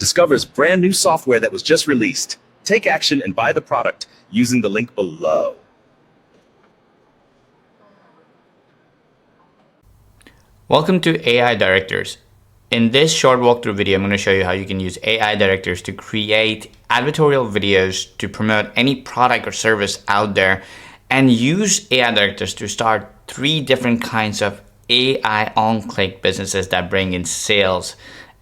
discovers brand new software that was just released. Take action and buy the product using the link below. Welcome to AIDirectors. In this short walkthrough video, I'm going to show you how you can use AIDirectors to create advertorial videos to promote any product or service out there, and use AIDirectors to start 3 different kinds of AI on-click businesses that bring in sales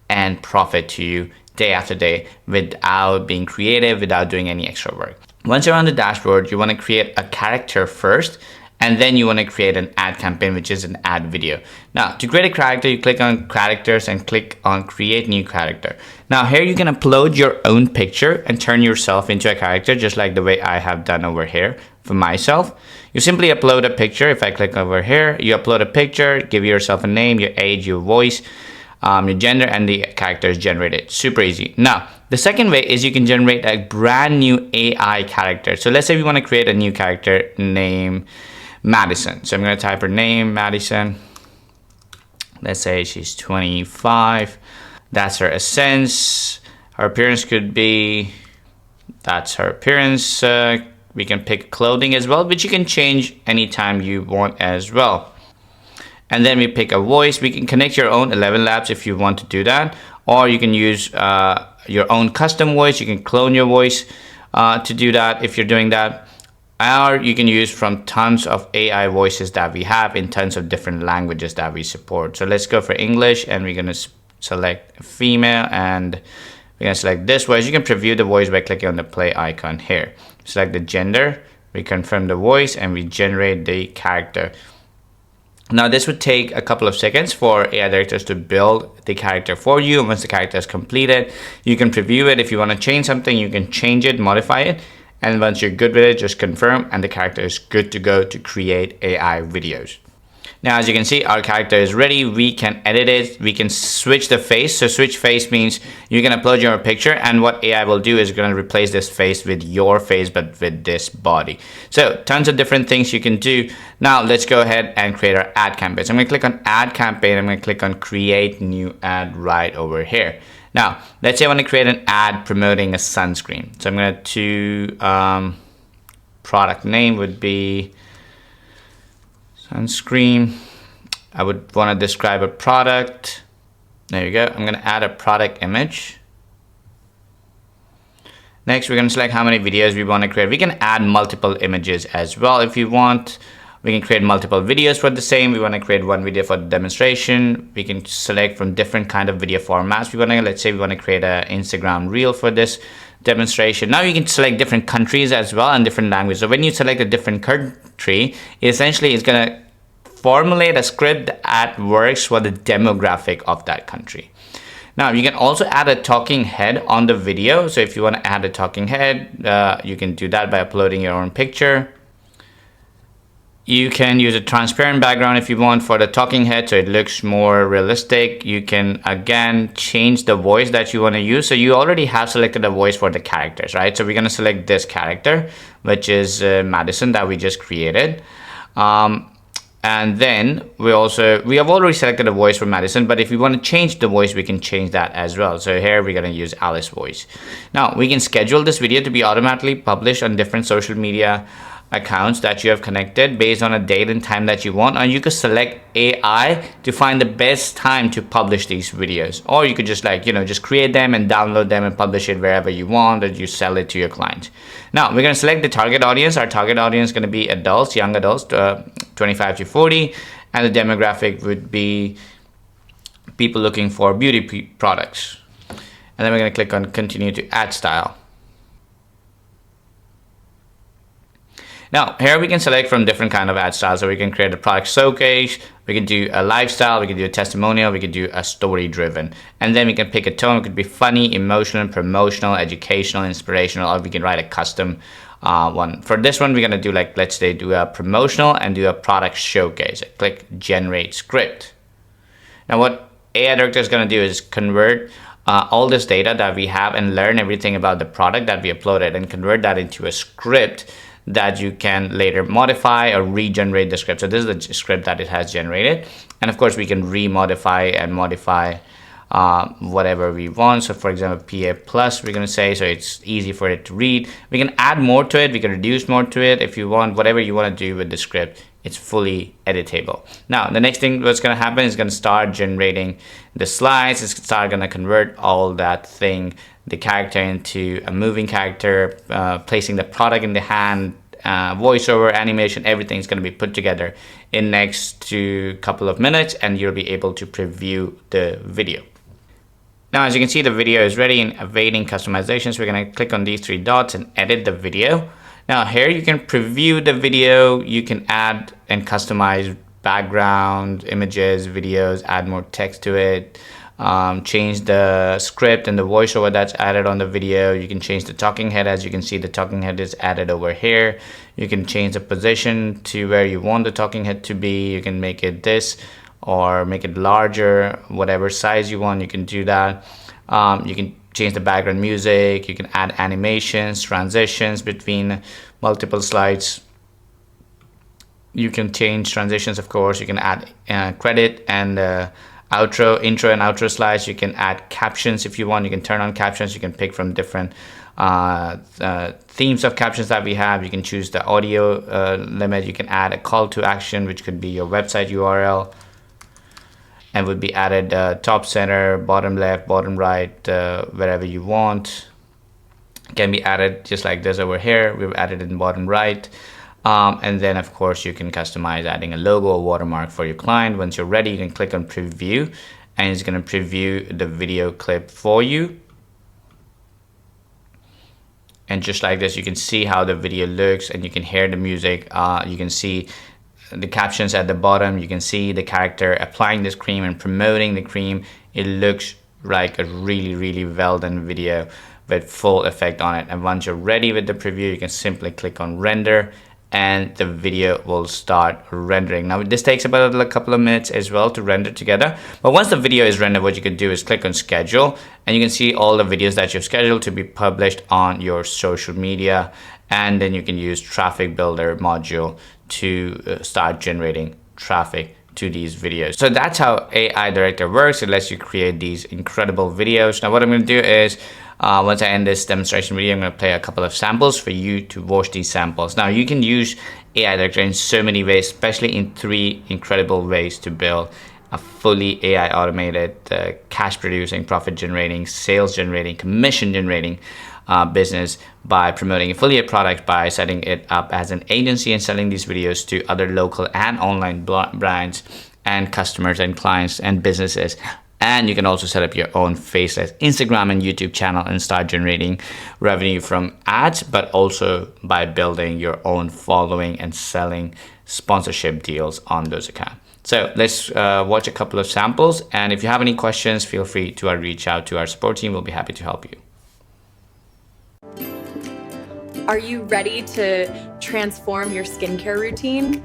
and profit to you day after day without being creative, without doing any extra work. Once you're on the dashboard, you want to create a character first, and then you want to create an ad campaign, which is an ad video. Now, to create a character, you click on characters and click on create new character. Now here you can upload your own picture and turn yourself into a character, just like the way I have done over here for myself. You simply upload a picture. If I click over here, you upload a picture, give yourself a name, your age, your voice, your gender, and the character is generated. Super easy. Now, the second way is you can generate a brand new AI character. So let's say we want to create a new character named Madison. So I'm going to type her name, Madison. Let's say she's 25. That's her essence. Her appearance could be, that's her appearance. We can pick clothing as well, but you can change anytime you want as well. And then we pick a voice. We can connect your own 11 labs if you want to do that, or you can use your own custom voice. You can clone your voice to do that if you're doing that, or you can use from tons of AI voices that we have in tons of different languages that we support. So let's go for English, and we're going to select female, and we're going to select this voice. You can preview the voice by clicking on the play icon here. Select the gender, we confirm the voice, and we generate the character. Now this would take a couple of seconds for AIDirectors to build the character for you. And once the character is completed, you can preview it. If you want to change something, you can change it, modify it. And once you're good with it, just confirm, and the character is good to go to create AI videos. Now, as you can see, our character is ready. We can edit it. We can switch the face. So switch face means you can upload your picture, and what AI will do is going to replace this face with your face, but with this body. So tons of different things you can do. Now let's go ahead and create our ad campaign. So I'm going to click on ad campaign. I'm going to click on create new ad right over here. Now, let's say I want to create an ad promoting a sunscreen. So I'm going to product name would be sunscreen. I would want to describe a product. There you go. I'm going to add a product image. Next, we're going to select how many videos we want to create. We can add multiple images as well if you want. We can create multiple videos for the same. We want to create one video for the demonstration. We can select from different kind of video formats. Let's say we want to create an Instagram reel for this demonstration. Now you can select different countries as well and different languages. So when you select a different country, essentially it's going to formulate a script that works for the demographic of that country. Now you can also add a talking head on the video. So if you want to add a talking head, you can do that by uploading your own picture. You can use a transparent background if you want for the talking head, so it looks more realistic. You can again change the voice that you want to use. So you already have selected a voice for the characters, right? So we're going to select this character, which is Madison, that we just created. And then we have already selected a voice for Madison, but if we want to change the voice, we can change that as well. So here we're going to use Alice voice. Now we can schedule this video to be automatically published on different social media accounts that you have connected based on a date and time that you want, and you could select AI to find the best time to publish these videos, or you could just just create them and download them and publish it wherever you want, or you sell it to your clients. Now we're going to select the target audience. Our target audience is going to be adults, young adults, 25 to 40, and the demographic would be people looking for beauty products. And then we're going to click on continue to ad style. Now, here we can select from different kind of ad styles. So we can create a product showcase, we can do a lifestyle, we can do a testimonial, we can do a story driven. And then we can pick a tone. It could be funny, emotional, promotional, educational, inspirational, or we can write a custom one. For this one, we're going to do let's say do a promotional and do a product showcase. Click generate script. Now what AIDirector is going to do is convert all this data that we have and learn everything about the product that we uploaded and convert that into a script that you can later modify or regenerate the script. So this is the script that it has generated. And of course we can remodify and modify whatever we want. So for example, PA plus, we're going to say, so it's easy for it to read. We can add more to it. We can reduce more to it if you want. Whatever you want to do with the script, it's fully editable. Now, the next thing what's going to happen is going to start generating the slides. It's start going to convert all that thing, the character, into a moving character, placing the product in the hand, voiceover, animation, everything is going to be put together in next to couple of minutes, and you'll be able to preview the video. Now, as you can see, the video is ready and awaiting customizations. We're going to click on these three dots and edit the video. Now here you can preview the video. You can add and customize background, images, videos, add more text to it, change the script and the voiceover that's added on the video. You can change the talking head. As you can see, the talking head is added over here. You can change the position to where you want the talking head to be. You can make it this or make it larger, whatever size you want, you can do that. You can change the background music. You can add animations, transitions between multiple slides. You can change transitions, of course. You can add credit and intro and outro slides. You can add captions if you want. You can turn on captions. You can pick from different themes of captions that we have. You can choose the audio limit. You can add a call to action, which could be your website URL, and would be added top center, bottom left, bottom right, wherever you want. Can be added just like this over here. We've added it in bottom right. And then of course you can customize adding a logo or watermark for your client. Once you're ready, you can click on preview, and it's going to preview the video clip for you. And just like this, you can see how the video looks, and you can hear the music. You can see the captions at the bottom. You can see the character applying this cream and promoting the cream. It looks like a really well done video with full effect on it. And once you're ready with the preview, you can simply click on render, and the video will start rendering. Now this takes about a couple of minutes as well to render together, but once the video is rendered, what you can do is click on schedule, and you can see all the videos that you've scheduled to be published on your social media. And then you can use traffic builder module to start generating traffic to these videos. So that's how AI Director works. It lets you create these incredible videos. Now what I'm going to do is once I end this demonstration video, I'm going to play a couple of samples for you to watch these samples. Now you can use AI Director in so many ways, especially in 3 incredible ways to build a fully AI automated, cash producing, profit generating, sales generating, commission generating business by promoting affiliate products, by setting it up as an agency and selling these videos to other local and online brands and customers and clients and businesses. And you can also set up your own faceless Instagram and YouTube channel and start generating revenue from ads, but also by building your own following and selling sponsorship deals on those accounts. So let's watch a couple of samples. And if you have any questions, feel free to reach out to our support team. We'll be happy to help you. Are you ready to transform your skincare routine?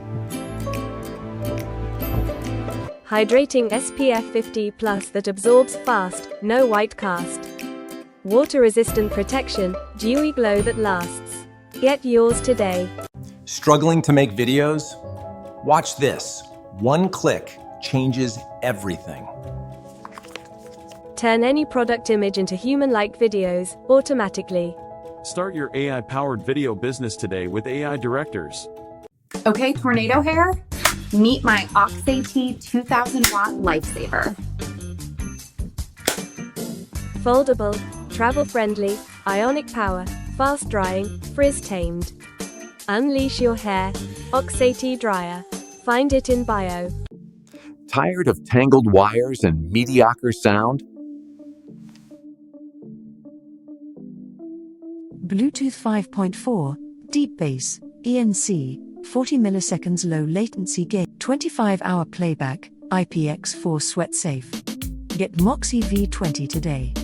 Hydrating SPF 50+ that absorbs fast, no white cast. Water-resistant protection, dewy glow that lasts. Get yours today. Struggling to make videos? Watch this. One click changes everything. Turn any product image into human-like videos, automatically. Start your AI-powered video business today with AIDirectors. Okay, tornado hair, meet my Oxy 2000 watt lifesaver. Foldable, travel-friendly, ionic power, fast-drying, frizz-tamed. Unleash your hair, Oxy Dryer. Find it in bio. Tired of tangled wires and mediocre sound? Bluetooth 5.4, deep bass, ENC, 40 milliseconds low latency gain, 25-hour playback, IPX4 sweat safe. Get Moxie V20 today.